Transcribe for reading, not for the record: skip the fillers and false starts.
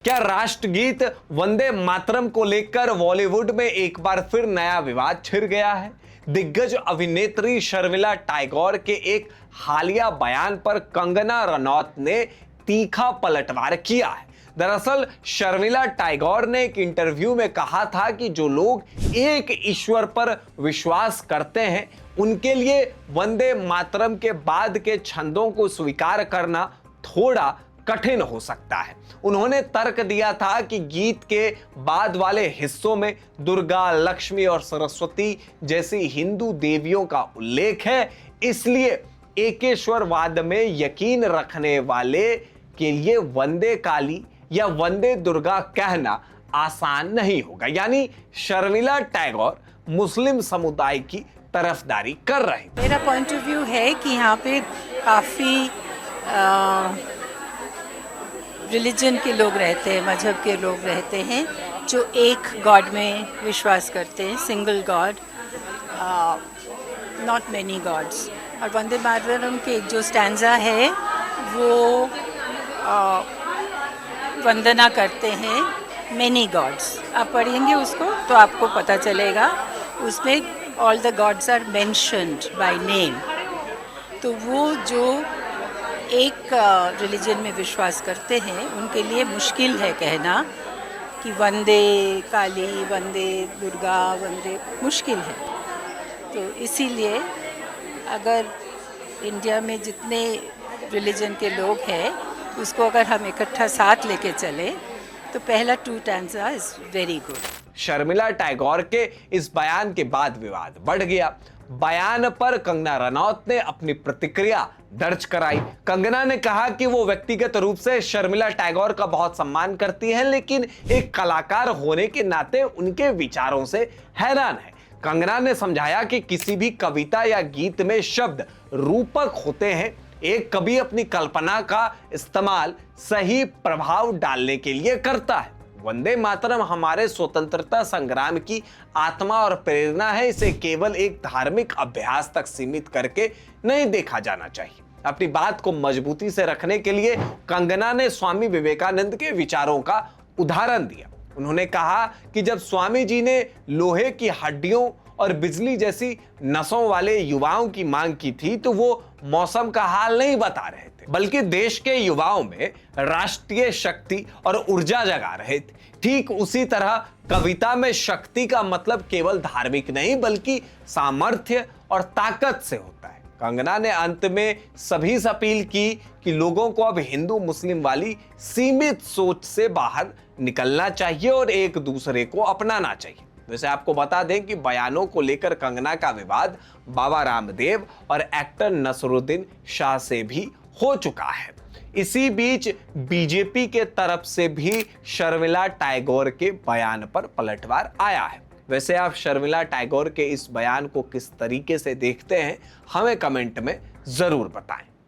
क्या राष्ट्रगीत वंदे मातरम को लेकर बॉलीवुड में एक बार फिर नया विवाद छिड़ गया है। दिग्गज अभिनेत्री शर्मिला टैगोर के एक हालिया बयान पर कंगना रनौत ने तीखा पलटवार किया है। दरअसल शर्मिला टैगोर ने एक इंटरव्यू में कहा था कि जो लोग एक ईश्वर पर विश्वास करते हैं उनके लिए वंदे मातरम के बाद के छंदों को स्वीकार करना थोड़ा कठिन हो सकता है। उन्होंने तर्क दिया था कि गीत के बाद वाले हिस्सों में दुर्गा, लक्ष्मी और सरस्वती जैसी हिंदू देवियों का उल्लेख है, इसलिए एकेश्वरवाद में यकीन रखने वाले के लिए वंदे काली या वंदे दुर्गा कहना आसान नहीं होगा। यानी शर्मिला टैगोर मुस्लिम समुदाय की तरफदारी कर रही थी। मेरा पॉइंट ऑफ व्यू है कि यहाँ पे काफ़ी रिलीजन के लोग रहते हैं, मजहब के लोग रहते हैं जो एक गॉड में विश्वास करते हैं, single god, not many gods. और वंदे मातरम के जो स्टैंजा है वो वंदना करते हैं मैनी गॉड्स। आप पढ़ेंगे उसको तो आपको पता चलेगा, उसमें all the gods are mentioned by name. तो वो जो एक रिलीजन में विश्वास करते हैं उनके लिए मुश्किल है कहना कि वंदे काली, वंदे दुर्गा, वंदे, मुश्किल है। तो इसीलिए अगर इंडिया में जितने रिलीजन के लोग हैं उसको अगर हम इकट्ठा साथ लेके चले तो पहला 2 stanza is very good. Sharmila Tagore के इस बयान के बाद विवाद बढ़ गया। बयान पर कंगना रनौत ने अपनी प्रतिक्रिया दर्ज कराई। कंगना ने कहा कि वो व्यक्तिगत रूप से शर्मिला टैगोर का बहुत सम्मान करती हैं, लेकिन एक कलाकार होने के नाते उनके विचारों से हैरान है। कंगना ने समझाया कि किसी भी कविता या गीत में शब्द रूपक होते हैं। एक कवि अपनी कल्पना का इस्तेमाल सही प्रभाव डालने के लिए करता है। वंदे मातरम हमारे स्वतंत्रता संग्राम की आत्मा और प्रेरणा है। इसे केवल एक धार्मिक अभ्यास तक सीमित करके नहीं देखा जाना चाहिए। अपनी बात को मजबूती से रखने के लिए कंगना ने स्वामी विवेकानंद के विचारों का उदाहरण दिया। उन्होंने कहा कि जब स्वामी जी ने लोहे की हड्डियों और बिजली जैसी नसों वाले युवाओं की मांग की थी तो वो मौसम का हाल नहीं बता रहे थे, बल्कि देश के युवाओं में राष्ट्रीय शक्ति और ऊर्जा जगा रहे थे। ठीक उसी तरह कविता में शक्ति का मतलब केवल धार्मिक नहीं बल्कि सामर्थ्य और ताकत से होता है। कंगना ने अंत में सभी से अपील की कि लोगों को अब हिंदू मुस्लिम वाली सीमित सोच से बाहर निकलना चाहिए और एक दूसरे को अपनाना चाहिए। वैसे आपको बता दें कि बयानों को लेकर कंगना का विवाद बाबा रामदेव और एक्टर नसरुद्दीन शाह से भी हो चुका है। इसी बीच बीजेपी के तरफ से भी शर्मिला टैगोर के बयान पर पलटवार आया है। वैसे आप शर्मिला टैगोर के इस बयान को किस तरीके से देखते हैं, हमें कमेंट में जरूर बताएं।